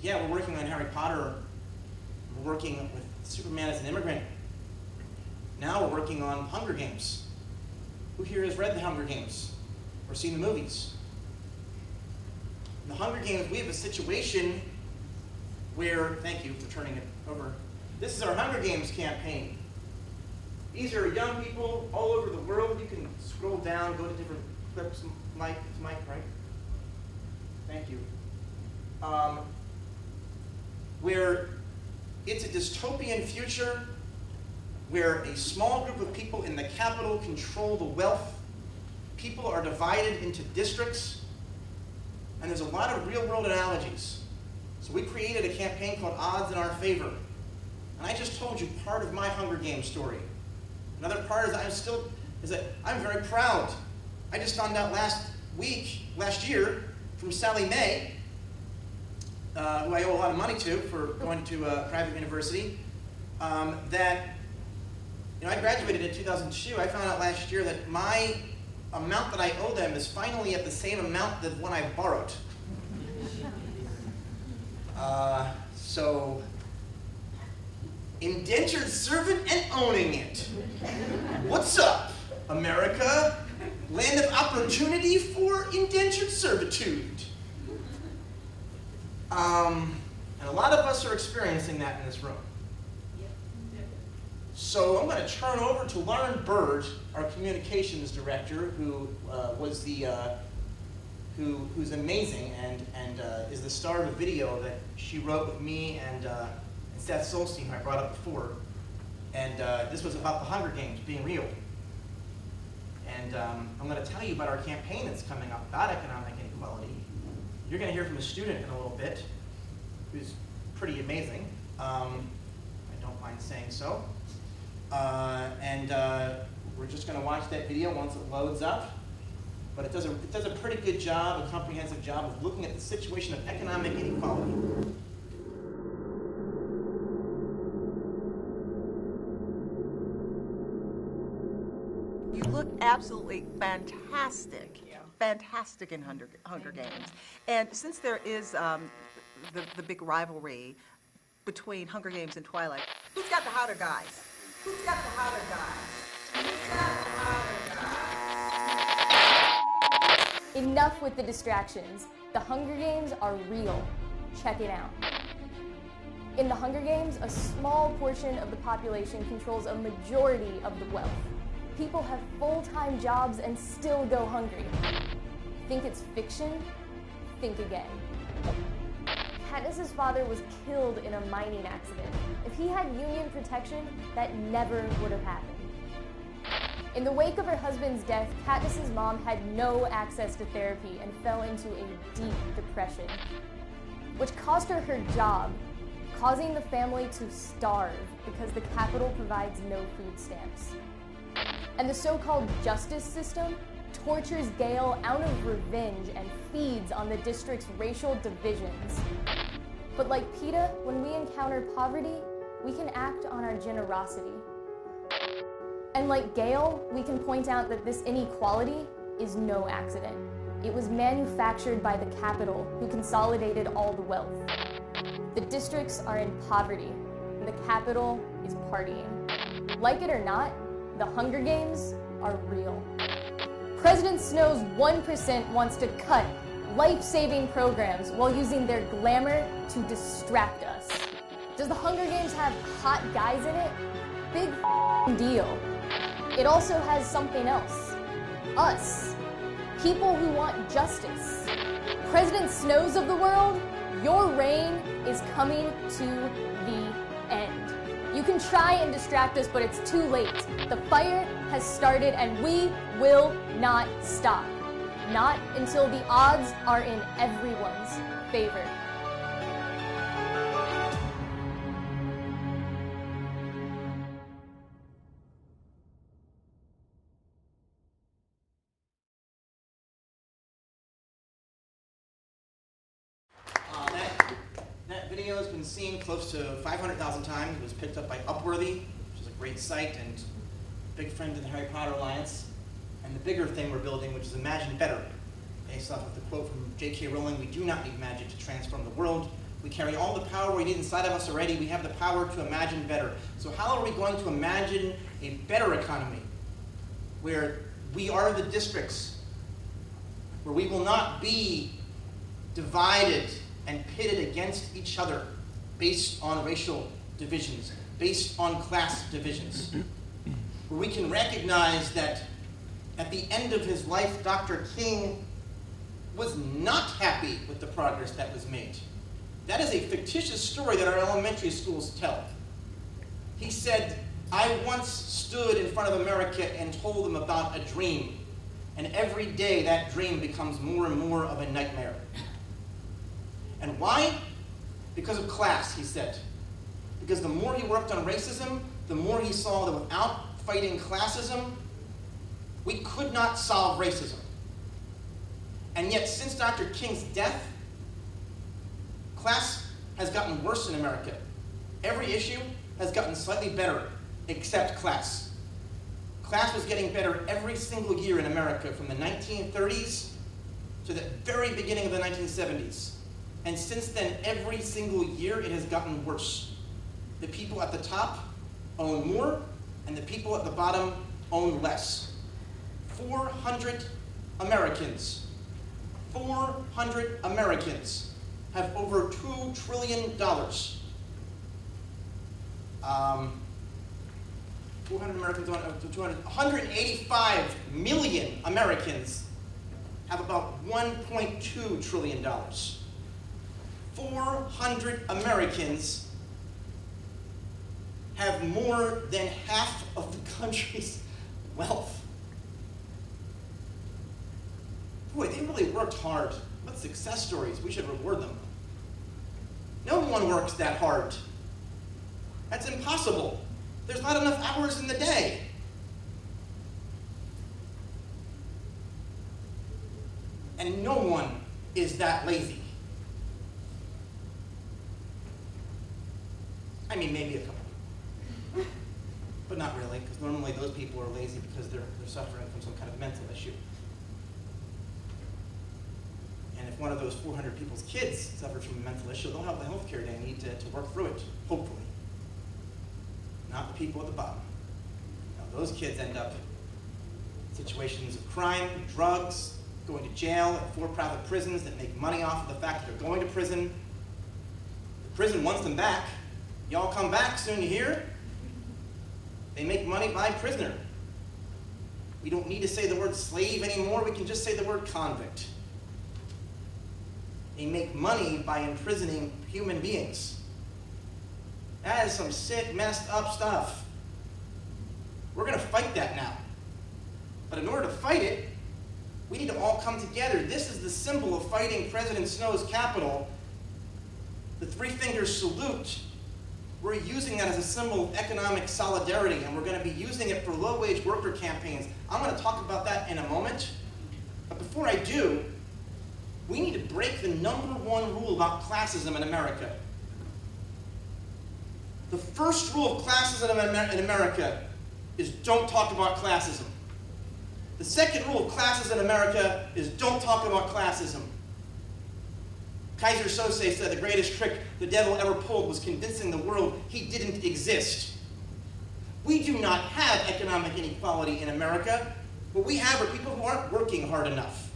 yeah, we're working on Harry Potter. We're working with Superman as an immigrant. Now we're working on Hunger Games. Who here has read the Hunger Games or seen the movies? In the Hunger Games, we have a situation where, thank you for turning it over. This is our Hunger Games campaign. These are young people all over the world. You can scroll down, go to different clips. Mike, it's Mike, right? Thank you. Where it's a dystopian future where a small group of people in the capital control the wealth. People are divided into districts, and there's a lot of real-world analogies. So we created a campaign called Odds in Our Favor. And I just told you part of my Hunger Games story. Another part is that I'm very proud. I just found out last year, from Sally Mae, who I owe a lot of money to for going to a private university, that I graduated in 2002. I found out last year that my amount that I owe them is finally at the same amount that when I borrowed. So, indentured servant and owning it. What's up, America? Land of opportunity for indentured servitude. And a lot of us are experiencing that in this room. So I'm going to turn over to Lauren Bird, our communications director, who who's amazing and is the star of a video that she wrote with me and Seth Solstein, who I brought up before. And this was about the Hunger Games being real. And I'm going to tell you about our campaign that's coming up about economic inequality. You're going to hear from a student in a little bit who's pretty amazing. I don't mind saying so. We're just going to watch that video once it loads up. But it does a pretty good job, a comprehensive job of looking at the situation of economic inequality. You look absolutely fantastic. Yeah. Fantastic in Hunger Games. And since there is the big rivalry between Hunger Games and Twilight, who's got the hotter guys? Who's got the hotter guys? Who's got the hotter guys? Enough with the distractions. The Hunger Games are real. Check it out. In the Hunger Games, a small portion of the population controls a majority of the wealth. People have full-time jobs and still go hungry. Think it's fiction? Think again. Katniss's father was killed in a mining accident. If he had union protection, that never would have happened. In the wake of her husband's death, Katniss's mom had no access to therapy and fell into a deep depression, which cost her her job, causing the family to starve because the capital provides no food stamps. And the so-called justice system tortures Gail out of revenge and feeds on the district's racial divisions. But like PETA, when we encounter poverty, we can act on our generosity. And like Gail, we can point out that this inequality is no accident. It was manufactured by the capital, who consolidated all the wealth. The districts are in poverty, and the capital is partying. Like it or not, the Hunger Games are real. President Snow's 1% wants to cut life-saving programs while using their glamour to distract us. Does the Hunger Games have hot guys in it? Big deal. It also has something else. Us. People who want justice. President Snows of the world, your reign is coming to the end. You can try and distract us, but it's too late. The fire has started and we will not stop. Not until the odds are in everyone's favor. That video has been seen close to 500,000 times. It was picked up by Upworthy, which is a great site and big friend of the Harry Potter Alliance. And the bigger thing we're building, which is Imagine Better, based off of the quote from J.K. Rowling, "We do not need magic to transform the world. We carry all the power we need inside of us already. We have the power to imagine better. So how are we going to imagine a better economy where we are the districts, where we will not be divided and pitted against each other based on racial divisions, based on class divisions, where we can recognize that at the end of his life, Dr. King was not happy with the progress that was made. That is a fictitious story that our elementary schools tell. He said, I once stood in front of America and told them about a dream, and every day that dream becomes more and more of a nightmare. And why? Because of class, he said. Because the more he worked on racism, the more he saw that without fighting classism, we could not solve racism. And yet, since Dr. King's death, class has gotten worse in America. Every issue has gotten slightly better, except class. Class was getting better every single year in America from the 1930s to the very beginning of the 1970s. And since then, every single year, it has gotten worse. The people at the top own more, and the people at the bottom own less. 400 Americans have over $2 trillion. 400 Americans on 200, 185 million Americans have about $1.2 trillion. 400 Americans have more than half of the country's wealth. Boy, they really worked hard. What success stories. We should reward them. No one works that hard. That's impossible. There's not enough hours in the day. And no one is that lazy. I mean, maybe a couple. But not really, because normally those people are lazy because they're suffering from some kind of mental issue. And if one of those 400 people's kids suffers from a mental issue, they'll have the health care they need to work through it, hopefully. Not the people at the bottom. Now, those kids end up in situations of crime, drugs, going to jail at for-profit prisons that make money off of the fact that they're going to prison. The prison wants them back. Y'all come back soon, you hear? They make money by prisoner. We don't need to say the word slave anymore. We can just say the word convict. They make money by imprisoning human beings. That is some sick, messed up stuff. We're going to fight that now. But in order to fight it, we need to all come together. This is the symbol of fighting President Snow's Capitol. The three-finger salute. We're using that as a symbol of economic solidarity, and we're going to be using it for low-wage worker campaigns. I'm going to talk about that in a moment. But before I do, we need to break the number one rule about classism in America. The first rule of classism in America is don't talk about classism. The second rule of classism in America is don't talk about classism. Kaiser Sose said the greatest trick the devil ever pulled was convincing the world he didn't exist. We do not have economic inequality in America. What we have are people who aren't working hard enough.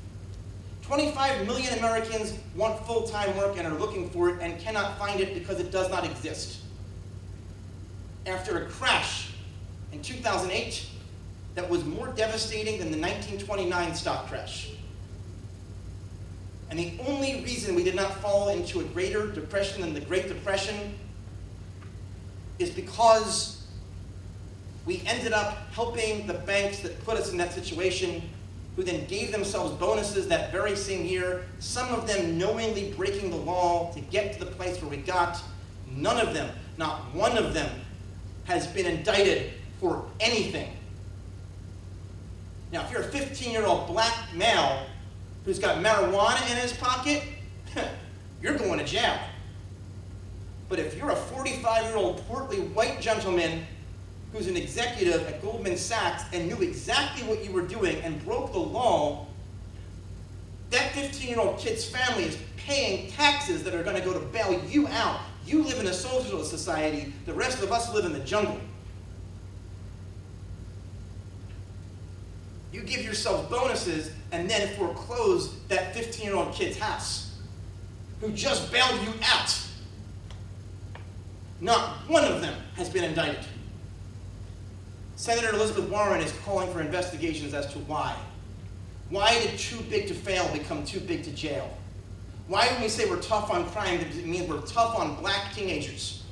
25 million Americans want full-time work and are looking for it and cannot find it because it does not exist. After a crash in 2008 that was more devastating than the 1929 stock crash. And the only reason we did not fall into a greater depression than the Great Depression is because we ended up helping the banks that put us in that situation, who then gave themselves bonuses that very same year, some of them knowingly breaking the law to get to the place where we got. None of them, not one of them, has been indicted for anything. Now, if you're a 15-year-old black male who's got marijuana in his pocket, you're going to jail. But if you're a 45-year-old portly white gentleman who's an executive at Goldman Sachs and knew exactly what you were doing and broke the law, That 15-year-old kid's family is paying taxes that are going to go to bail you out. You live in a socialist society. The rest of us live in the jungle. You give yourselves bonuses and then foreclose that 15-year-old kid's house who just bailed you out. Not one of them has been indicted. Senator Elizabeth Warren is calling for investigations as to why. Why did too big to fail become too big to jail? Why when we say we're tough on crime, does it mean we're tough on black teenagers?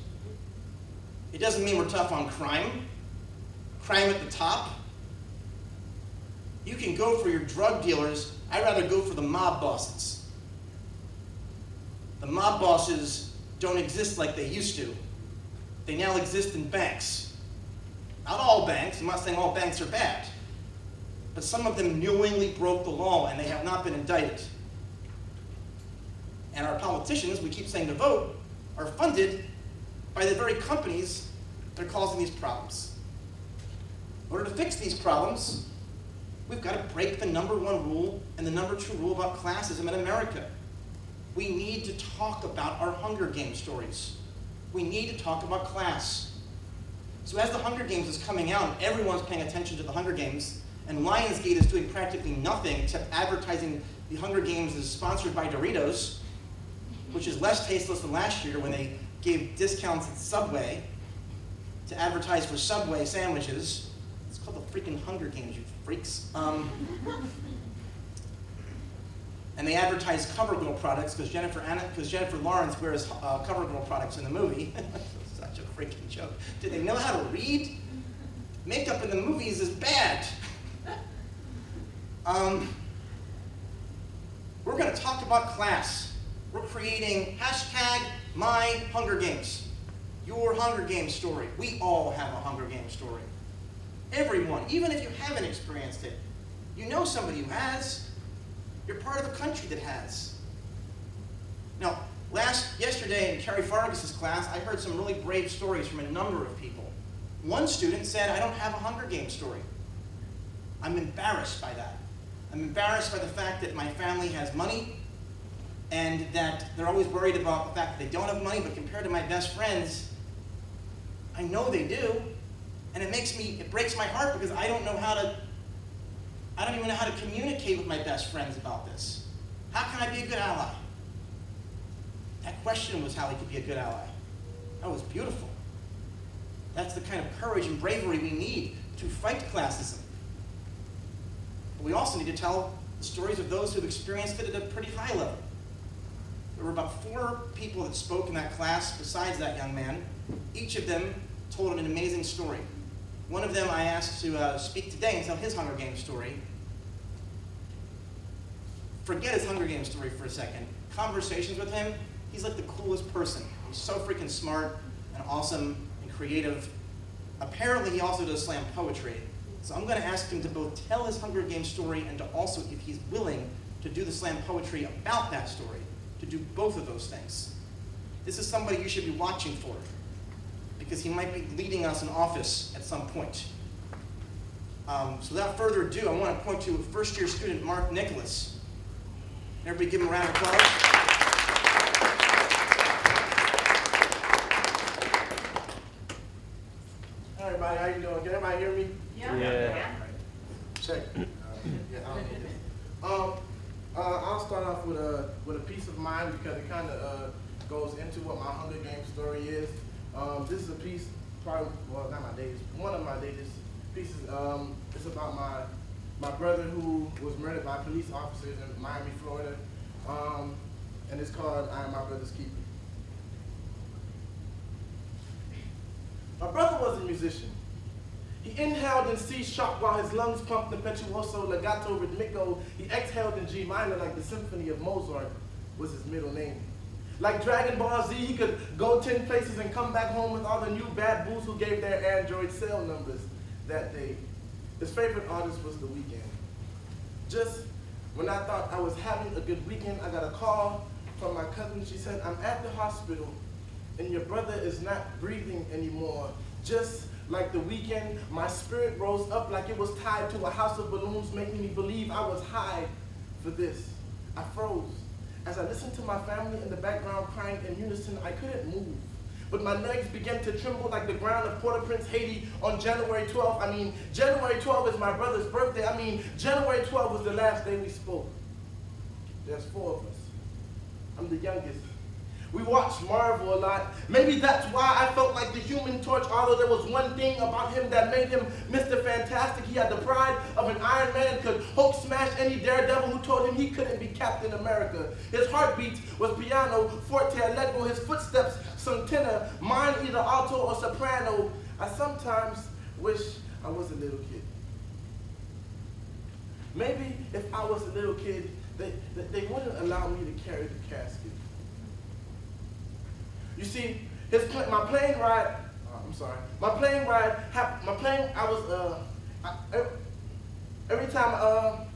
It doesn't mean we're tough on crime. Crime at the top. You can go for your drug dealers. I'd rather go for the mob bosses. The mob bosses don't exist like they used to. They now exist in banks. Not all banks. I'm not saying all banks are bad. But some of them knowingly broke the law and they have not been indicted. And our politicians, we keep saying to vote, are funded by the very companies that are causing these problems. In order to fix these problems, we've got to break the #1 rule and the #2 rule about classism in America. We need to talk about our Hunger Games stories. We need to talk about class. So as the Hunger Games is coming out, everyone's paying attention to the Hunger Games, and Lionsgate is doing practically nothing except advertising the Hunger Games as sponsored by Doritos, which is less tasteless than last year when they gave discounts at Subway to advertise for Subway sandwiches. It's called the freaking Hunger Games, you freaks. And they advertise CoverGirl products because Jennifer Lawrence wears CoverGirl products in the movie. Such a freaking joke. Do they know how to read? Makeup in the movies is bad. We're going to talk about class. We're creating #MyHungerGames. Your Hunger Games story. We all have a Hunger Games story. Everyone, even if you haven't experienced it, you know somebody who has. You're part of a country that has. Now, yesterday in Carrie Fargus's class, I heard some really brave stories from a number of people. One student said, I don't have a Hunger Games story. I'm embarrassed by that. I'm embarrassed by the fact that my family has money and that they're always worried about the fact that they don't have money, but compared to my best friends, I know they do. And it breaks my heart because I don't even know how to communicate with my best friends about this. How can I be a good ally? That question was how he could be a good ally. That was beautiful. That's the kind of courage and bravery we need to fight classism. But we also need to tell the stories of those who've experienced it at a pretty high level. There were about 4 people that spoke in that class besides that young man. Each of them told an amazing story. One of them I asked to speak today and tell his Hunger Games story. Forget his Hunger Games story for a second. Conversations with him, he's like the coolest person. He's so freaking smart and awesome and creative. Apparently he also does slam poetry. So I'm going to ask him to both tell his Hunger Games story and to also, if he's willing, to do the slam poetry about that story, to do both of those things. This is somebody you should be watching for, because he might be leading us in office at some point. So without further ado, I want to point to first-year student Mark Nicholas. Everybody give him a round of applause. Hi everybody, how you doing? Can everybody hear me? Yeah. Check. Yeah, I don't need it. I'll start off with a piece of mine because it kind of goes into what my Hunger Games story is. This is a piece, probably, well, not my latest, one of my latest pieces. It's about my brother who was murdered by police officers in Miami, Florida, and it's called I Am My Brother's Keeper. My brother was a musician. He inhaled in C sharp while his lungs pumped impetuoso legato ritmico. He exhaled in G minor like the symphony of Mozart was his middle name. Like Dragon Ball Z, he could go 10 places and come back home with all the new bad boos who gave their Android cell numbers that day. His favorite artist was The Weeknd. Just when I thought I was having a good weekend, I got a call from my cousin. She said, I'm at the hospital and your brother is not breathing anymore. Just like The Weeknd, my spirit rose up like it was tied to a house of balloons, making me believe I was high for this. I froze. As I listened to my family in the background crying in unison, I couldn't move. But my legs began to tremble like the ground of Port-au-Prince, Haiti on January 12th. January 12th is my brother's birthday. January 12th was the last day we spoke. There's 4 of us. I'm the youngest. We watched Marvel a lot. Maybe that's why I felt like the Human Torch, although there was one thing about him that made him Mr. Fantastic. He had the pride of an Iron Man, could Hulk smash any daredevil who told him he couldn't be Captain America. His heartbeat was piano, forte, allegro, his footsteps sung tenor, mine either alto or soprano. I sometimes wish I was a little kid. Maybe if I was a little kid, they wouldn't allow me to carry the casket. You see, my plane ride, every time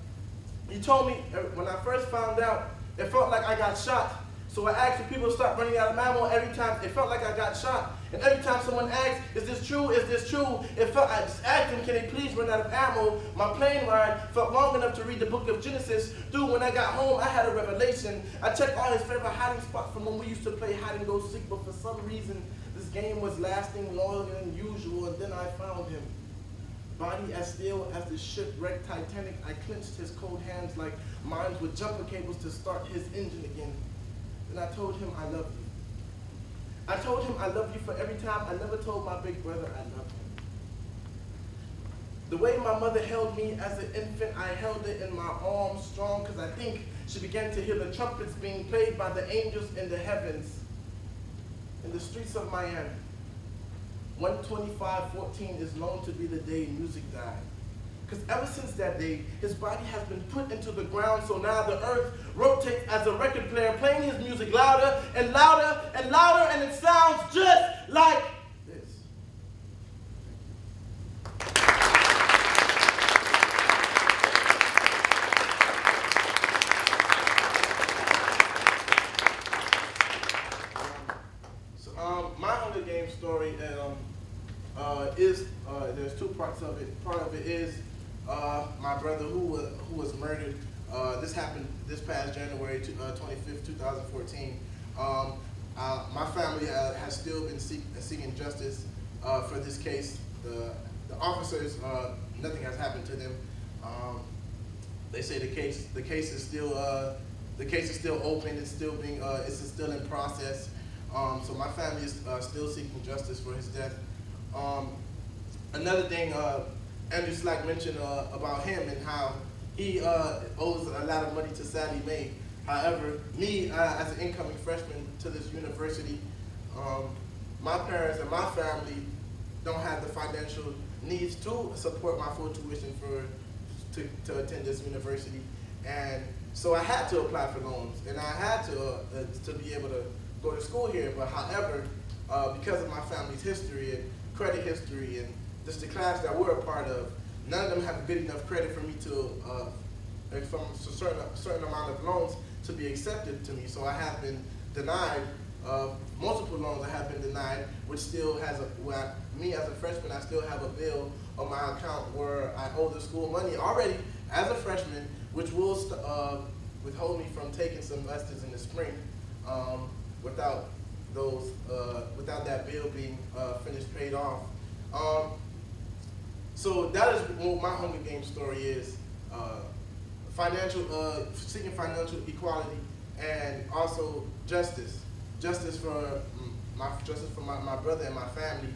you told me, when I first found out, it felt like I got shot. So I asked if people to stop running out of ammo. Every time, it felt like I got shot. And every time someone asked, is this true, is this true? I just asked them, can they please run out of ammo? My plane ride felt long enough to read the book of Genesis. Dude, when I got home, I had a revelation. I checked all his favorite hiding spots from when we used to play hide and go seek, but for some reason, this game was lasting longer than usual, and then I found him. Body as still as the shipwrecked Titanic, I clenched his cold hands like mines with jumper cables to start his engine again. Then I told him I love you. I told him I love you for every time I never told my big brother I loved him. The way my mother held me as an infant, I held it in my arms strong because I think she began to hear the trumpets being played by the angels in the heavens. In the streets of Miami, 125-14 is known to be the day music died. Because ever since that day, his body has been put into the ground, so now the earth rotates as a record player, playing his music louder and louder and louder, and it sounds just like this. My Hunger Games story there's 2 parts of it. Part of it is my brother who was murdered. This happened this past January 25th, 2014. My family has still been seeking justice for this case. The officers, nothing has happened to them. They say the case is still open. It's still in process. So my family is still seeking justice for his death. Another thing, Andrew Slack mentioned about him and how he owes a lot of money to Sally Mae. However, me as an incoming freshman to this university, my parents and my family don't have the financial needs to support my full tuition to attend this university, and so I had to apply for loans, and I had to be able to go to school here. But however, because of my family's history and credit history and just the class that we're a part of, none of them have good enough credit for me to, from a certain amount of loans to be accepted to me. So I have been denied multiple loans. I have been denied, which still has me as a freshman, I still have a bill on my account where I owe the school money already as a freshman, which will withhold me from taking some lessons in the spring without that bill being finished paid off. So that is what my Hunger Games story is: seeking financial equality, and also justice for my brother and my family.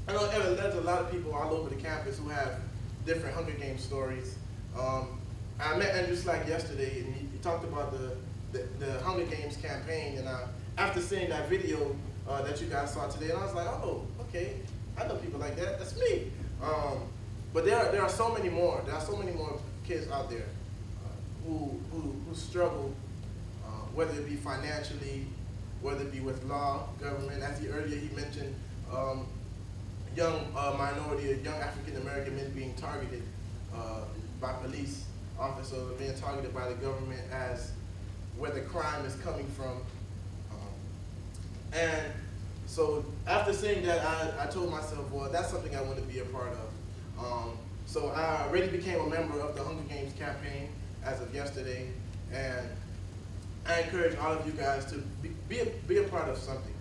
I know there's a lot of people all over the campus who have different Hunger Games stories. I met Andrew Slack yesterday, and he talked about the Hunger Games campaign, and after seeing that video that you guys saw today, and I was like, oh, okay, I know people like that. That's me. But there are so many more. There are so many more kids out there who struggle, whether it be financially, whether it be with law, government. As earlier he mentioned, young minority or young African American men being targeted by police officers, or being targeted by the government as where the crime is coming from. And so after seeing that, I told myself, well, that's something I want to be a part of. So I already became a member of the Hunger Games campaign as of yesterday, and I encourage all of you guys to be a part of something.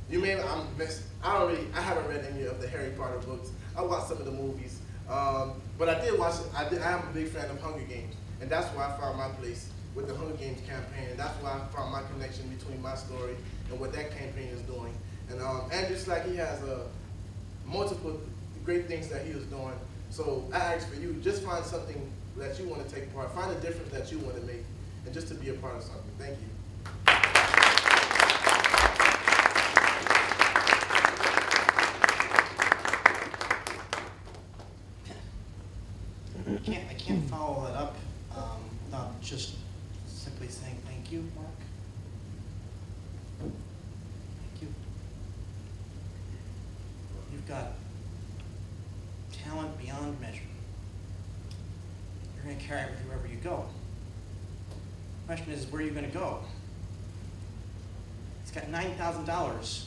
I haven't read any of the Harry Potter books. I watched some of the movies, but I did watch. I am a big fan of Hunger Games, and that's where I found my place with the Hunger Games campaign, and that's where I found my connection between my story and what that campaign is doing. And just like he has multiple great things that he is doing, so I ask for you, just find something that you want to take part, find a difference that you want to make, and just to be a part of something. Thank you. I can't follow that up without just simply saying thank you, Mark. Thank you. You've got talent beyond measure. You're going to carry it with you wherever you go. The question is, where are you going to go? He's got $9,000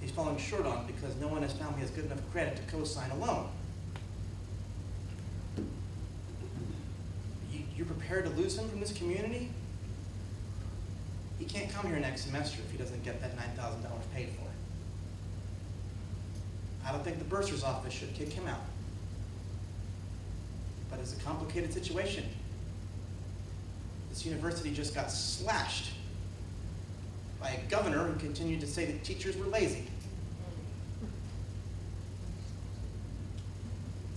he's falling short on because no one has found he has good enough credit to co-sign a loan. You're prepared to lose him from this community? He can't come here next semester if he doesn't get that $9,000 paid for. I don't think the bursar's office should kick him out. But it's a complicated situation. This university just got slashed by a governor who continued to say that teachers were lazy.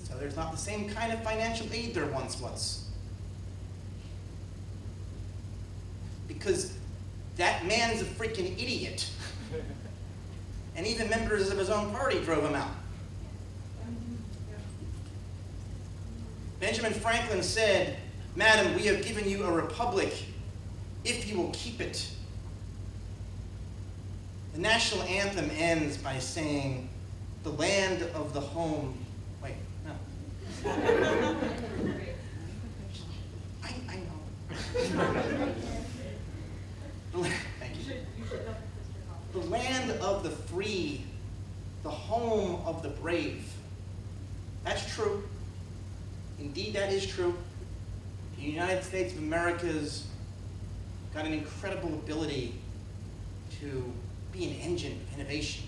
So there's not the same kind of financial aid there once was. Because that man's a freaking idiot. And even members of his own party drove him out. Benjamin Franklin said, "Madam, we have given you a republic if you will keep it." The national anthem ends by saying, "The land of the home." Wait, no. I know. Thank you. The land of the free, the home of the brave. That's true. Indeed, that is true. The United States of America's got an incredible ability to be an engine of innovation,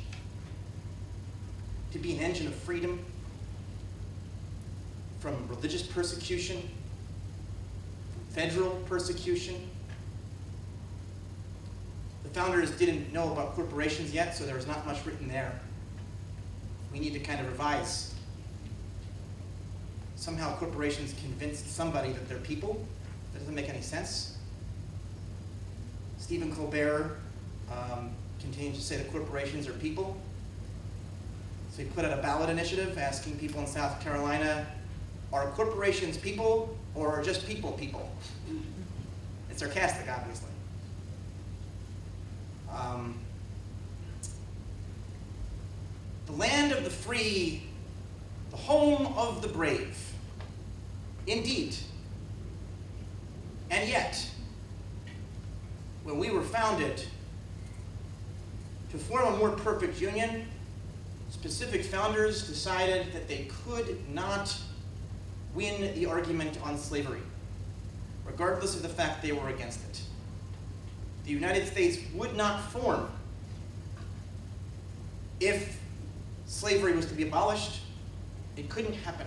to be an engine of freedom from religious persecution, from federal persecution. The founders didn't know about corporations yet, so there was not much written there. We need to kind of revise. Somehow corporations convinced somebody that they're people. That doesn't make any sense. Stephen Colbert continues to say that corporations are people. So he put out a ballot initiative asking people in South Carolina, are corporations people or just people? It's sarcastic, obviously. The land of the free, the home of the brave. Indeed. And yet, when we were founded to form a more perfect union, specific founders decided that they could not win the argument on slavery, regardless of the fact they were against it. The United States would not form if slavery was to be abolished. It couldn't happen.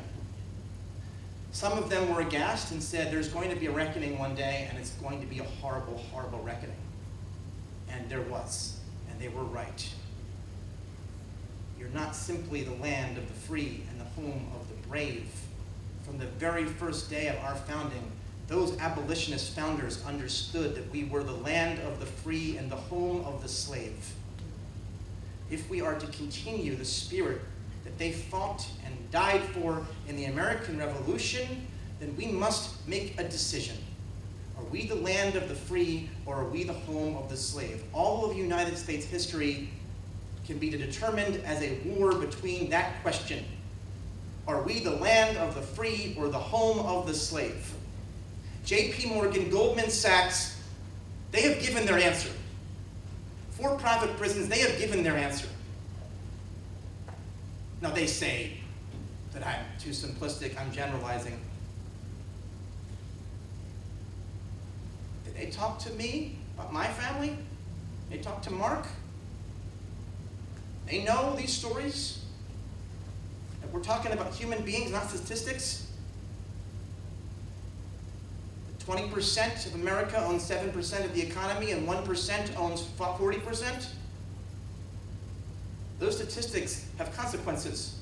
Some of them were aghast and said, there's going to be a reckoning one day, and it's going to be a horrible, horrible reckoning. And there was, and they were right. You're not simply the land of the free and the home of the brave. From the very first day of our founding, those abolitionist founders understood that we were the land of the free and the home of the slave. If we are to continue the spirit that they fought and died for in the American Revolution, then we must make a decision. Are we the land of the free or are we the home of the slave? All of United States history can be determined as a war between that question. Are we the land of the free or the home of the slave? J.P. Morgan, Goldman Sachs, they have given their answer. For-profit prisons, they have given their answer. Now they say that I'm too simplistic, I'm generalizing. They talk to me about my family. They talk to Mark. They know these stories. That we're talking about human beings, not statistics. 20% of America owns 7% of the economy and 1% owns 40%. Those statistics have consequences.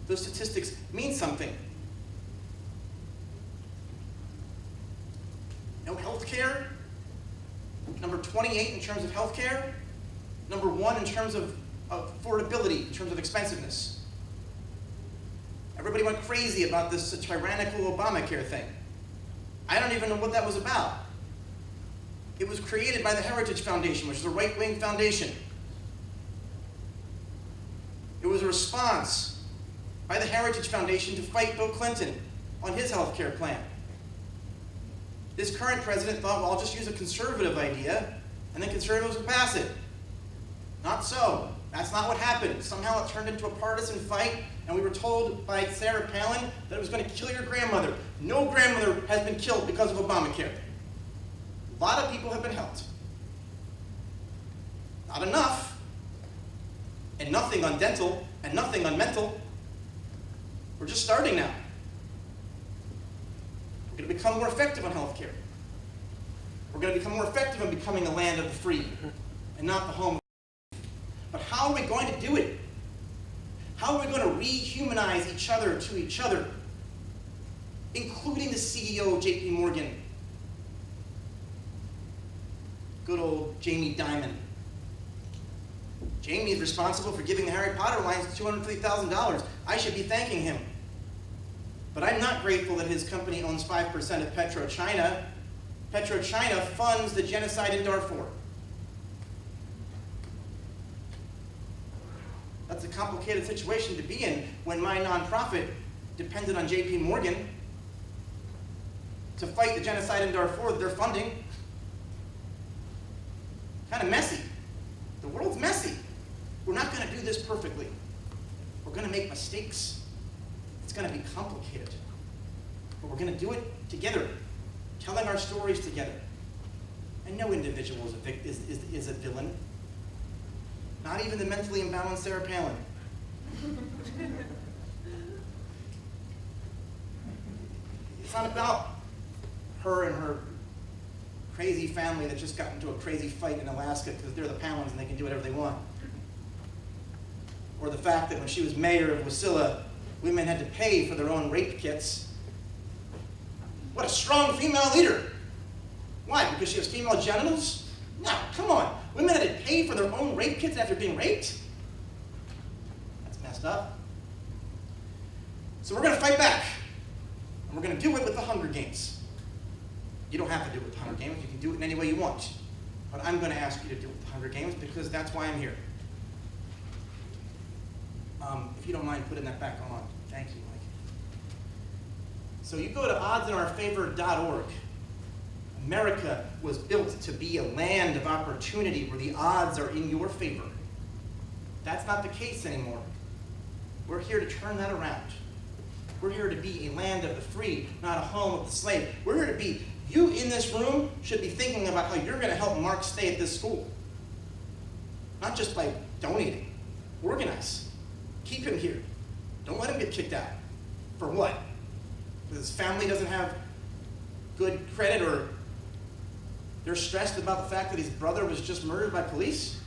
Those statistics mean something. No health care. Number 28 in terms of health care. Number 1 in terms of affordability, in terms of expensiveness. Everybody went crazy about this tyrannical Obamacare thing. I don't even know what that was about. It was created by the Heritage Foundation, which is a right-wing foundation. It was a response by the Heritage Foundation to fight Bill Clinton on his health care plan. This current president thought, well, I'll just use a conservative idea, and then conservatives would pass it. Not so. That's not what happened. Somehow it turned into a partisan fight, and we were told by Sarah Palin that it was going to kill your grandmother. No grandmother has been killed because of Obamacare. A lot of people have been helped. Not enough. And nothing on dental, and nothing on mental. We're just starting now. We're going to become more effective on health care. We're going to become more effective in becoming a land of the free, and not the home of the free. But how are we going to do it? How are we going to rehumanize each other to each other, including the CEO of JP Morgan, good old Jamie Dimon? Jamie is responsible for giving the Harry Potter lines $250,000. I should be thanking him. But I'm not grateful that his company owns 5% of PetroChina. PetroChina funds the genocide in Darfur. That's a complicated situation to be in when my nonprofit depended on JP Morgan to fight the genocide in Darfur that they're funding. Kind of messy. The world's messy. We're not going to do this perfectly. We're going to make mistakes. It's going to be complicated. But we're going to do it together, telling our stories together. And no individual is a villain. Not even the mentally imbalanced Sarah Palin. It's not about her and her crazy family that just got into a crazy fight in Alaska because they're the Palins and they can do whatever they want. Or the fact that when she was mayor of Wasilla, women had to pay for their own rape kits. What a strong female leader. Why? Because she has female genitals? No, come on. Women had to pay for their own rape kits after being raped? That's messed up. So we're going to fight back. And we're going to do it with the Hunger Games. You don't have to do it with the Hunger Games. You can do it in any way you want. But I'm going to ask you to do it with the Hunger Games because that's why I'm here. If you don't mind putting that back on. Thank you, Mike. So you go to oddsinourfavor.org. America was built to be a land of opportunity where the odds are in your favor. That's not the case anymore. We're here to turn that around. We're here to be a land of the free, not a home of the slave. We're here to be, you in this room should be thinking about how you're going to help Mark stay at this school. Not just by donating. Organize. Keep him here. Don't let him get kicked out. For what? Because his family doesn't have good credit, or they're stressed about the fact that his brother was just murdered by police?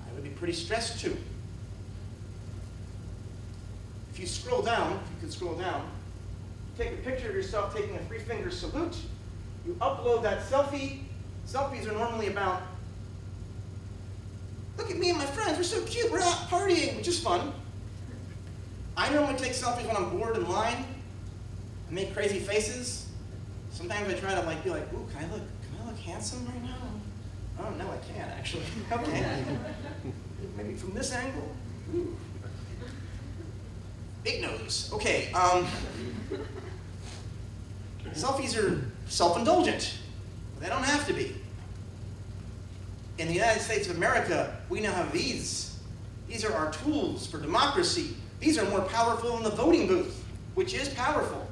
I would be pretty stressed too. If you scroll down, if you could scroll down, take a picture of yourself taking a 3-finger salute, you upload that selfie. Selfies are normally about, look at me and my friends, we're so cute, we're out partying, which is fun. I normally take selfies when I'm bored in line. I make crazy faces. Sometimes I try to be like, ooh, can I look handsome right now? Oh, no, I can't actually. Okay. Maybe from this angle. Ooh. Big nose. Okay. Selfies are self-indulgent. They don't have to be. In the United States of America, we now have these. These are our tools for democracy. These are more powerful than the voting booth, which is powerful.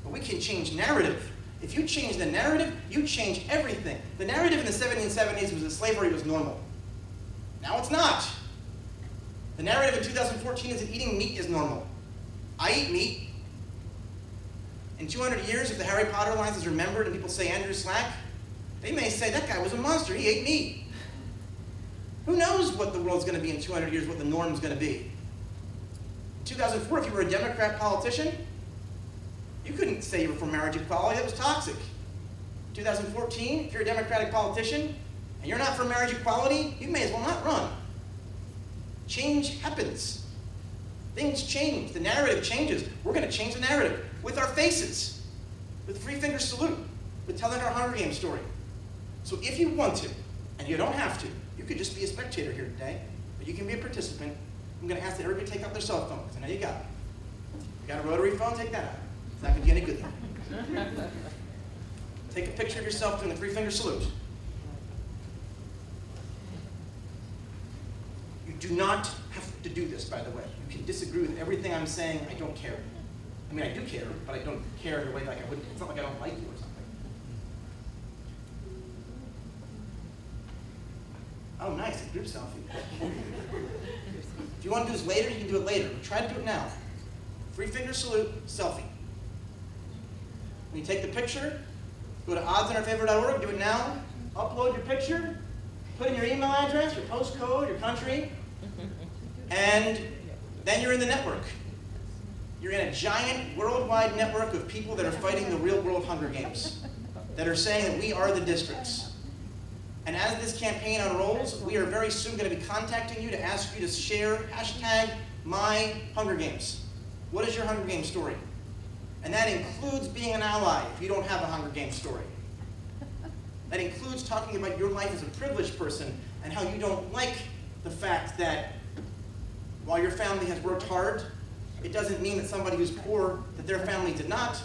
but we can change narrative. If you change the narrative, you change everything. The narrative in the 1770s was that slavery was normal. Now it's not. The narrative in 2014 is that eating meat is normal. I eat meat. In 200 years, if the Harry Potter lines is remembered and people say Andrew Slack, they may say that guy was a monster, he ate meat. Who knows what the world's going to be in 200 years, what the norm's going to be. In 2004, if you were a Democrat politician, you couldn't say you were for marriage equality, that was toxic. 2014, if you're a Democratic politician and you're not for marriage equality, you may as well not run. Change happens. Things change, the narrative changes. We're going to change the narrative with our faces, with three finger salute, with telling our Hunger Games story. So if you want to, and you don't have to, you could just be a spectator here today, but you can be a participant. I'm going to ask that everybody take out their cell phone, because I know you got it. You got a rotary phone, take that out. It's not going to do any good though. Take a picture of yourself doing the three finger salute. You do not have to do this, by the way. You can disagree with everything I'm saying. I don't care. I mean, I do care, but I don't care in a way like I wouldn't. It's not like I don't like you or something. Oh, nice, a group selfie. If you want to do this later, you can do it later. But try to do it now. Three finger salute, selfie. When you take the picture, go to oddsinourfavor.org, do it now. Upload your picture, put in your email address, your postcode, your country, and then you're in the network. You're in a giant worldwide network of people that are fighting the real world Hunger Games, that are saying that we are the districts. And as this campaign unrolls, we are very soon going to be contacting you to ask you to share #MyHungerGames. What is your Hunger Games story? And that includes being an ally if you don't have a Hunger Games story. That includes talking about your life as a privileged person and how you don't like the fact that while your family has worked hard, it doesn't mean that somebody who's poor, that their family did not,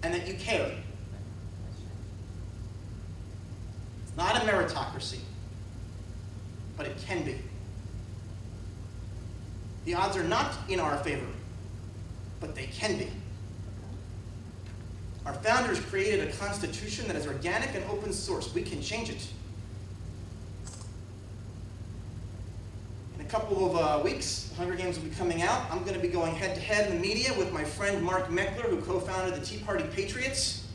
and that you care. It's not a meritocracy, but it can be. The odds are not in our favor, but they can be. Our founders created a constitution that is organic and open source. We can change it. In a couple of weeks, the Hunger Games will be coming out. I'm going to be going head-to-head in the media with my friend Mark Meckler, who co-founded the Tea Party Patriots.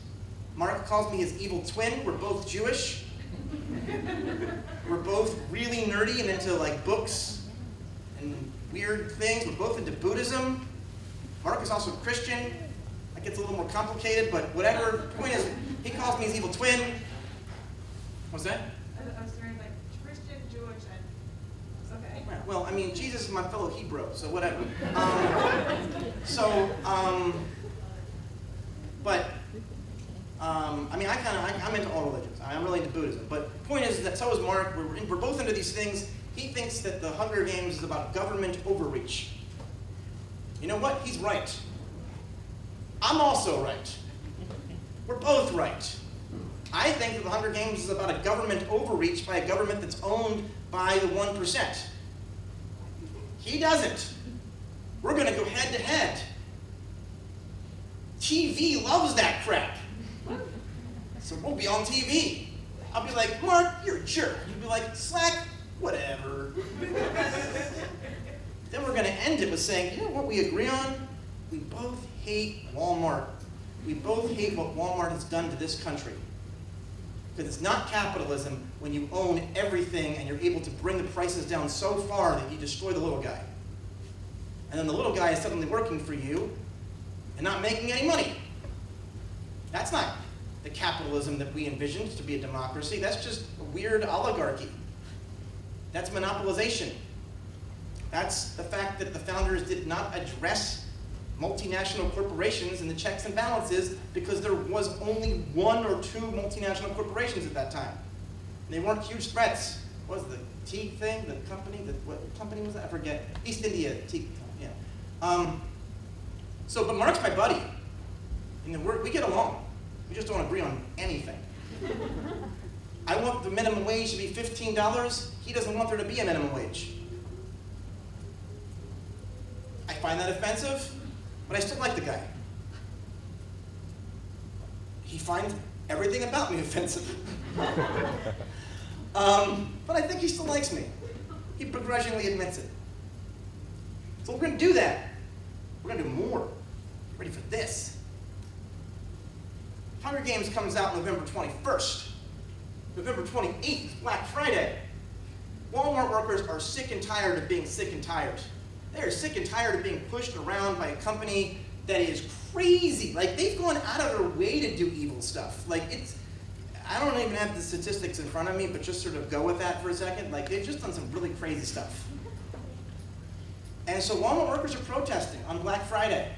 Mark calls me his evil twin. We're both Jewish. We're both really nerdy and into like books and weird things. We're both into Buddhism. Mark is also Christian. That gets a little more complicated, but whatever. The point is, he calls me his evil twin. What's that? I was hearing like Christian, Jewish, and it's okay. Well, I mean, Jesus is my fellow Hebrew, so whatever. I mean, I'm into all religions. I'm really into Buddhism. But the point is that so is Mark. We're both into these things. He thinks that the Hunger Games is about government overreach. You know what? He's right. I'm also right. We're both right. I think that the Hunger Games is about a government overreach by a government that's owned by the 1%. He doesn't. We're going to go head to head. TV loves that crap. So we'll be on TV. I'll be like, Mark, you're a jerk. You'll be like, Slack, whatever. Then we're going to end it with saying, you know what we agree on? We both hate Walmart. We both hate what Walmart has done to this country. Because it's not capitalism when you own everything and you're able to bring the prices down so far that you destroy the little guy. And then the little guy is suddenly working for you and not making any money. That's not the capitalism that we envisioned to be a democracy. That's just a weird oligarchy. That's monopolization. That's the fact that the founders did not address multinational corporations and the checks and balances because there was only one or two multinational corporations at that time. And they weren't huge threats. What was the tea thing? The company? What company was that? I forget. East India Tea. Yeah. But Mark's my buddy. And we get along. We just don't agree on anything. I want the minimum wage to be $15. He doesn't want there to be a minimum wage. I find that offensive, but I still like the guy. He finds everything about me offensive. But I think he still likes me. He begrudgingly admits it. So we're going to do that. We're going to do more. Get ready for this. Hunger Games comes out November 21st. November 28th is Black Friday. Walmart workers are sick and tired of being sick and tired. They are sick and tired of being pushed around by a company that is crazy. Like, they've gone out of their way to do evil stuff. Like, I don't even have the statistics in front of me, but just sort of go with that for a second. Like, they've just done some really crazy stuff. And so Walmart workers are protesting on Black Friday.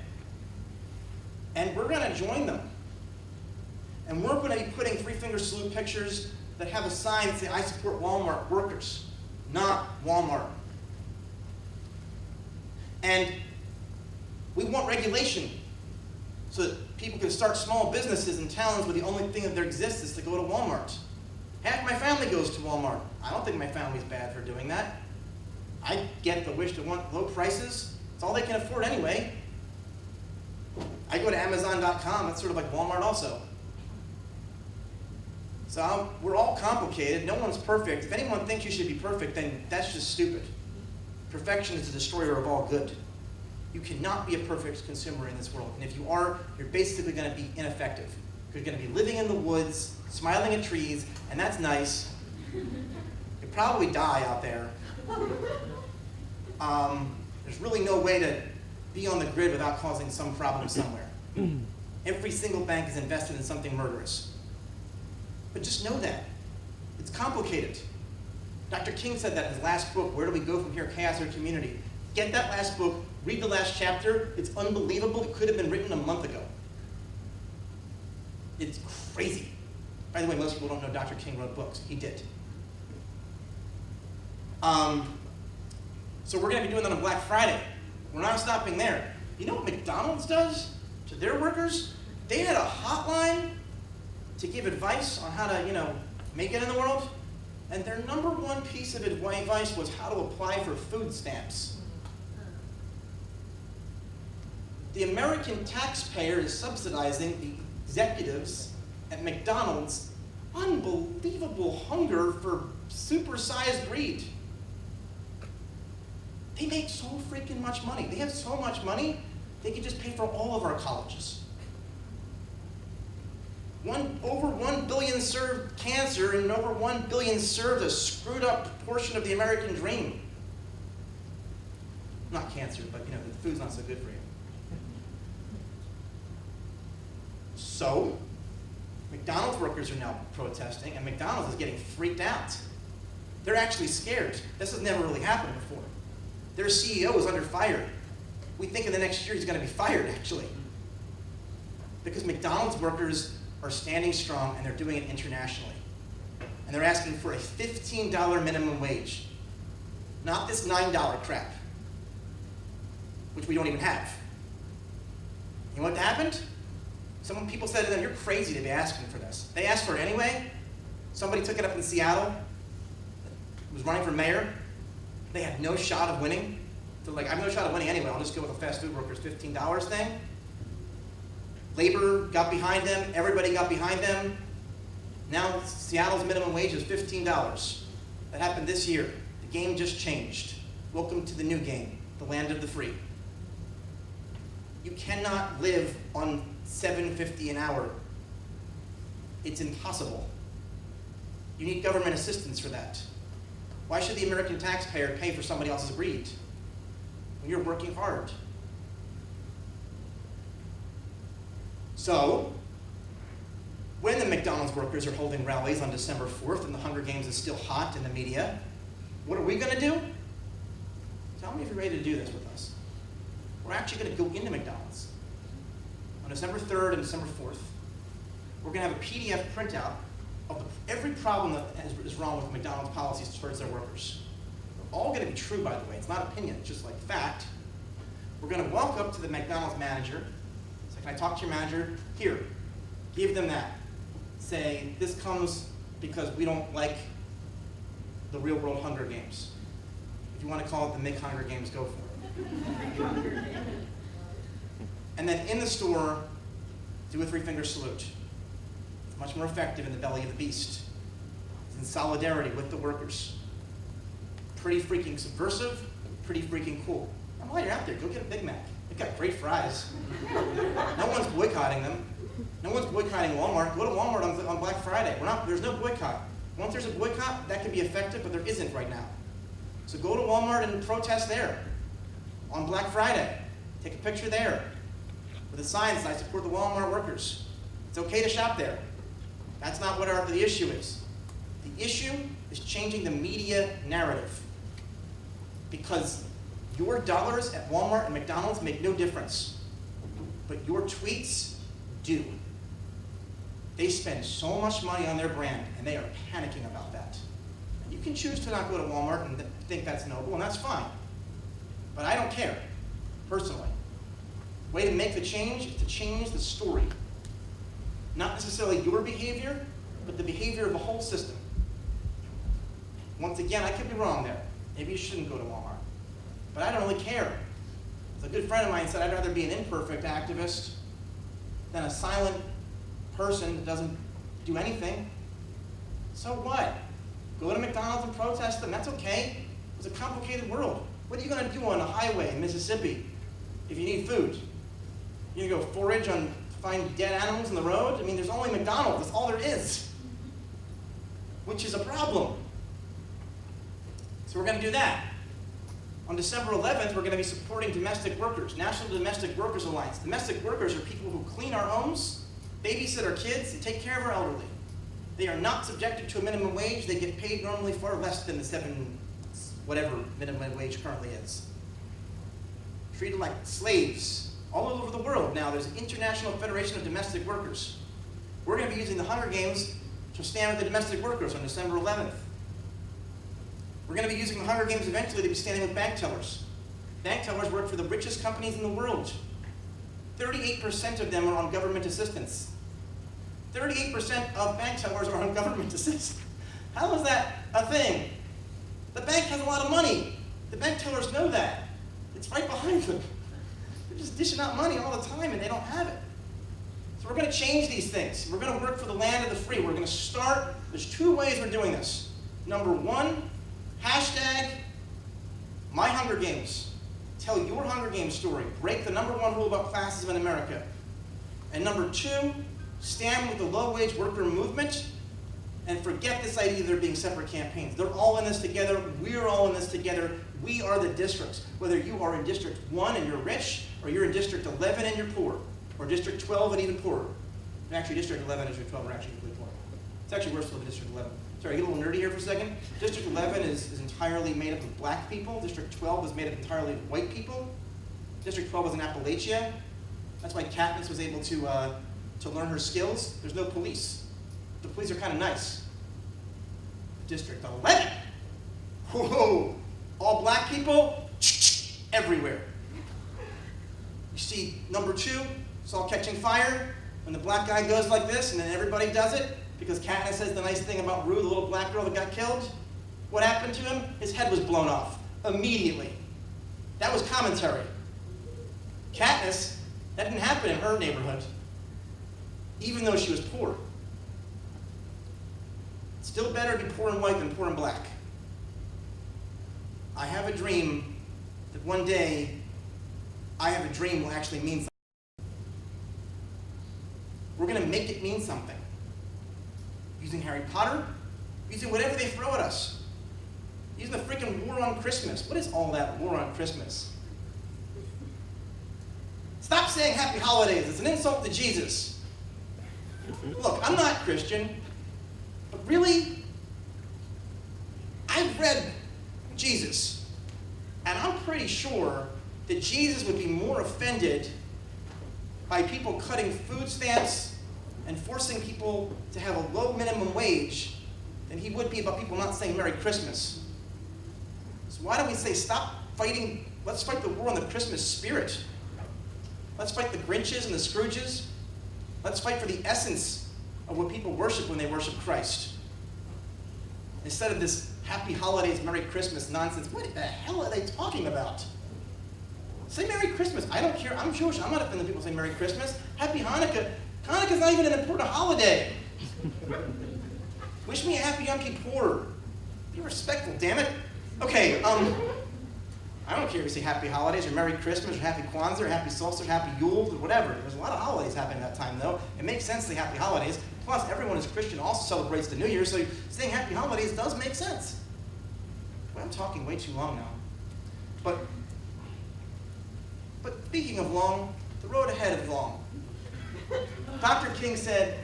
And we're going to join them. And we're going to be putting three-finger salute pictures that have a sign that say, I support Walmart workers, not Walmart. And we want regulation so that people can start small businesses in towns where the only thing that there exists is to go to Walmart. Half my family goes to Walmart. I don't think my family's bad for doing that. I get the wish to want low prices. It's all they can afford anyway. I go to Amazon.com. That's sort of like Walmart also. So we're all complicated. No one's perfect. If anyone thinks you should be perfect, then that's just stupid. Perfection is the destroyer of all good. You cannot be a perfect consumer in this world. And if you are, you're basically going to be ineffective. You're going to be living in the woods, smiling at trees, and that's nice. You'll probably die out there. There's really no way to be on the grid without causing some problem somewhere. Every single bank is invested in something murderous. But just know that. It's complicated. Dr. King said that in his last book, Where Do We Go From Here, Chaos or Community? Get that last book, read the last chapter. It's unbelievable. It could have been written a month ago. It's crazy. By the way, most people don't know Dr. King wrote books. He did. So we're going to be doing that on Black Friday. We're not stopping there. You know what McDonald's does to their workers? They had a hotline to give advice on how to, make it in the world. And their number one piece of advice was how to apply for food stamps. The American taxpayer is subsidizing the executives at McDonald's unbelievable hunger for supersized greed. They make so freaking much money. They have so much money, they could just pay for all of our colleges. Over 1 billion served cancer, and over 1 billion served a screwed up portion of the American dream. Not cancer, but the food's not so good for you. So, McDonald's workers are now protesting, and McDonald's is getting freaked out. They're actually scared. This has never really happened before. Their CEO is under fire. We think in the next year he's going to be fired, actually. Because McDonald's workers are standing strong, and they're doing it internationally. And they're asking for a $15 minimum wage. Not this $9 crap, which we don't even have. You know what happened? People said to them, you're crazy to be asking for this. They asked for it anyway. Somebody took it up in Seattle, was running for mayor. They had no shot of winning. They're like, I have no shot of winning anyway. I'll just go with a fast food workers $15 thing. Labor got behind them. Everybody got behind them. Now Seattle's minimum wage is $15. That happened this year. The game just changed. Welcome to the new game, the land of the free. You cannot live on $7.50 an hour. It's impossible. You need government assistance for that. Why should the American taxpayer pay for somebody else's greed when you're working hard? So, when the McDonald's workers are holding rallies on December 4th and the Hunger Games is still hot in the media, what are we going to do? Tell me if you're ready to do this with us. We're actually going to go into McDonald's on December 3rd and December 4th. We're going to have a PDF printout of every problem that is wrong with McDonald's policies towards their workers. They're all going to be true, by the way. It's not opinion, it's just like fact. We're going to walk up to the McDonald's manager. Say, can I talk to your manager? Here, give them that. Say, this comes because we don't like the real world Hunger Games. If you want to call it the McHunger Games, go for it. And then in the store, do a three-finger salute. It's much more effective in the belly of the beast. It's in solidarity with the workers. Pretty freaking subversive, pretty freaking cool. And while you're out there, go get a Big Mac. They've got great fries. No one's boycotting them. No one's boycotting Walmart. Go to Walmart on Black Friday. There's no boycott. Once there's a boycott, that can be effective, but there isn't right now. So go to Walmart and protest there on Black Friday. Take a picture there with a sign that says, I support the Walmart workers. It's okay to shop there. That's not what the issue is. The issue is changing the media narrative. Because your dollars at Walmart and McDonald's make no difference. But your tweets do. They spend so much money on their brand, and they are panicking about that. You can choose to not go to Walmart and think that's noble, and that's fine. But I don't care, personally. The way to make the change is to change the story. Not necessarily your behavior, but the behavior of the whole system. Once again, I could be wrong there. Maybe you shouldn't go to Walmart. But I don't really care. As a good friend of mine said, I'd rather be an imperfect activist than a silent person that doesn't do anything. So what? Go to McDonald's and protest them. That's okay. It's a complicated world. What are you going to do on a highway in Mississippi if you need food? You're going to go forage to find dead animals in the road? I mean, there's only McDonald's. That's all there is. Which is a problem. So we're going to do that. On December 11th, we're going to be supporting domestic workers, National Domestic Workers Alliance. Domestic workers are people who clean our homes, babysit our kids, and take care of our elderly. They are not subjected to a minimum wage. They get paid normally far less than the whatever minimum wage currently is. Treated like slaves all over the world. Now, there's an International Federation of Domestic Workers. We're going to be using the Hunger Games to stand with the domestic workers on December 11th. We're going to be using the Hunger Games eventually to be standing with bank tellers. Bank tellers work for the richest companies in the world. 38% of them are on government assistance. 38% of bank tellers are on government assistance. How is that a thing? The bank has a lot of money. The bank tellers know that. It's right behind them. They're just dishing out money all the time and they don't have it. So we're going to change these things. We're going to work for the land of the free. We're going to start, there's two ways we're doing this. Number one, hashtag My Hunger Games. Tell your Hunger Games story. Break the number one rule about classism in America. And number two, stand with the low-wage worker movement and forget this idea of there being separate campaigns. They're all in this together. We're all in this together. We are the districts. Whether you are in District 1 and you're rich, or you're in District 11 and you're poor, or District 12 and even poorer. And actually, District 11 and District 12 are actually really poor. It's actually worse than District 11. Sorry, I get a little nerdy here for a second. District 11 is entirely made up of black people. District 12 is made up entirely of white people. District 12 is in Appalachia. That's why Katniss was able to learn her skills. There's no police. The police are kind of nice. District 11, whoa, all black people, everywhere. You see, number two, it's all catching fire. When the black guy goes like this, and then everybody does it, because Katniss says the nice thing about Rue, the little black girl that got killed. What happened to him? His head was blown off immediately. That was commentary. Katniss, that didn't happen in her neighborhood, even though she was poor. It's still better to be poor and white than poor and black. I have a dream that one day, I have a dream will actually mean something. We're going to make it mean something. Using Harry Potter, using whatever they throw at us. Using the freaking war on Christmas. What is all that war on Christmas? Stop saying happy holidays. It's an insult to Jesus. Look, I'm not Christian, but really, I've read Jesus, and I'm pretty sure that Jesus would be more offended by people cutting food stamps and forcing people to have a low minimum wage than he would be about people not saying Merry Christmas. So why don't we say stop fighting, let's fight the war on the Christmas spirit. Let's fight the Grinches and the Scrooges. Let's fight for the essence of what people worship when they worship Christ. Instead of this happy holidays, Merry Christmas nonsense, what the hell are they talking about? Say Merry Christmas. I don't care. I'm Jewish. I'm not offended when people say Merry Christmas. Happy Hanukkah. Hanukkah's not even an important holiday. Wish me a happy Yom Kippur. Be respectful, damn it. Okay, I don't care if you say happy holidays, or Merry Christmas, or Happy Kwanzaa, or Happy Solstice, or Happy Yule, or whatever. There's a lot of holidays happening at that time, though. It makes sense to say happy holidays. Plus, everyone who's Christian also celebrates the New Year, so saying happy holidays does make sense. Well, I'm talking way too long now. But speaking of long, the road ahead is long. Dr. King said,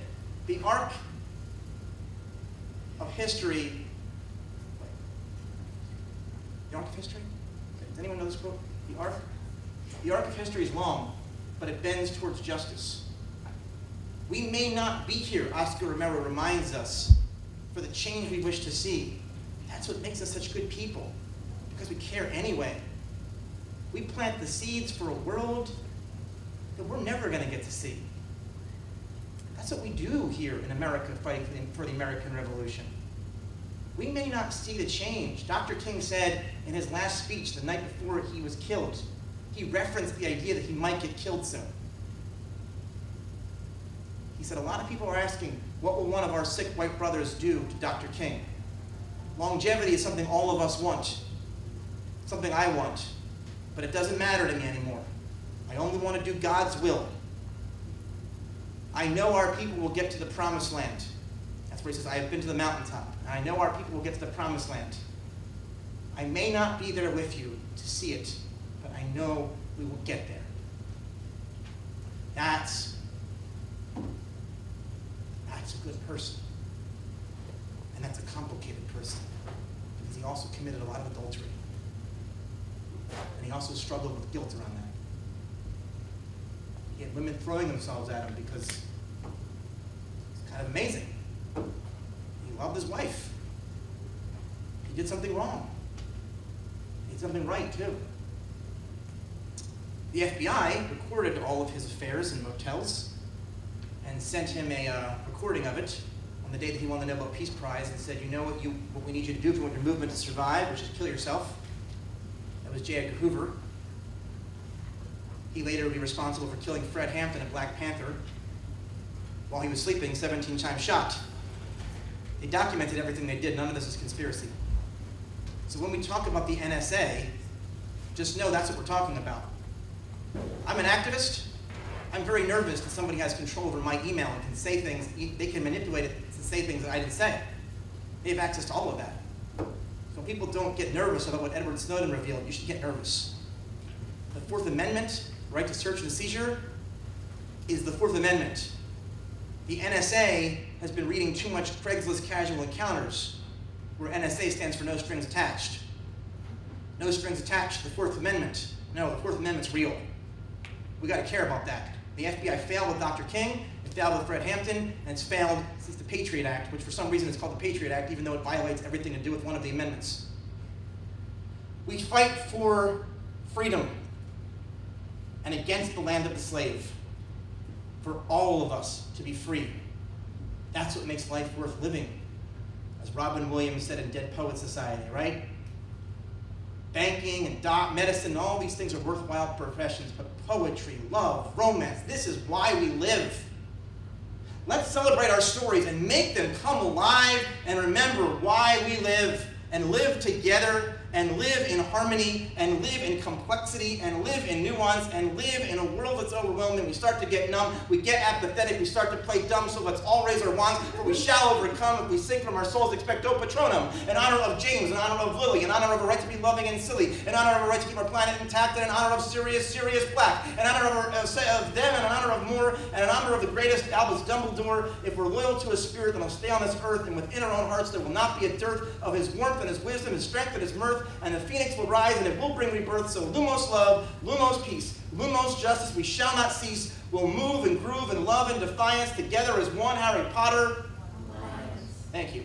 the arc of history, the arc of history? Does anyone know this quote? The arc of history is long, but it bends towards justice. We may not be here, Oscar Romero reminds us, for the change we wish to see. That's what makes us such good people, because we care anyway. We plant the seeds for a world that we're never going to get to see. That's what we do here in America, fighting for the American Revolution. We may not see the change. Dr. King said in his last speech the night before he was killed, he referenced the idea that he might get killed soon. He said, a lot of people are asking, what will one of our sick white brothers do to Dr. King? Longevity is something all of us want, something I want, but it doesn't matter to me anymore. I only want to do God's will. I know our people will get to the promised land. That's where he says, I have been to the mountaintop, and I know our people will get to the promised land. I may not be there with you to see it, but I know we will get there. That's a good person. And that's a complicated person, because he also committed a lot of adultery. And he also struggled with guilt around that. He had women throwing themselves at him because it's kind of amazing. He loved his wife. He did something wrong. He did something right, too. The FBI recorded all of his affairs in motels and sent him a recording of it on the day that he won the Nobel Peace Prize and said, you know what we need you to do if you want your movement to survive, which is kill yourself. That was J. Edgar Hoover. He later would be responsible for killing Fred Hampton at Black Panther while he was sleeping, 17 times shot. They documented everything they did. None of this is conspiracy. So when we talk about the NSA, just know that's what we're talking about. I'm an activist. I'm very nervous that somebody has control over my email and can say things, they can manipulate it to say things that I didn't say. They have access to all of that. So people don't get nervous about what Edward Snowden revealed. You should get nervous. The Fourth Amendment, right to search and seizure, is the Fourth Amendment. The NSA has been reading too much Craigslist Casual Encounters, where NSA stands for no strings attached. No strings attached to the Fourth Amendment. No, the Fourth Amendment's real. We got to care about that. The FBI failed with Dr. King, it failed with Fred Hampton, and it's failed since the Patriot Act, which for some reason is called the Patriot Act, even though it violates everything to do with one of the amendments. We fight for freedom and against the land of the slave, for all of us to be free. That's what makes life worth living, as Robin Williams said in Dead Poets Society, right? Banking and medicine, all these things are worthwhile professions, but poetry, love, romance, this is why we live. Let's celebrate our stories and make them come alive and remember why we live, and live together and live in harmony and live in complexity and live in nuance and live in a world that's overwhelming. We start to get numb, we get apathetic, we start to play dumb, so let's all raise our wands, for we shall overcome if we sing from our souls expecto patronum, in honor of James, in honor of Lily, in honor of a right to be loving and silly, in honor of a right to keep our planet intact, and in honor of Sirius Black, in honor of them, and in honor of Moore, and in honor of the greatest Albus Dumbledore. If we're loyal to his spirit, then we'll stay on this earth, and within our own hearts there will not be a dearth of his warmth and his wisdom, his strength and his mirth, and the phoenix will rise, and it will bring rebirth. So lumos love, lumos peace, lumos justice, we shall not cease. We'll move and groove and love in defiance together as one Harry Potter. Thank you.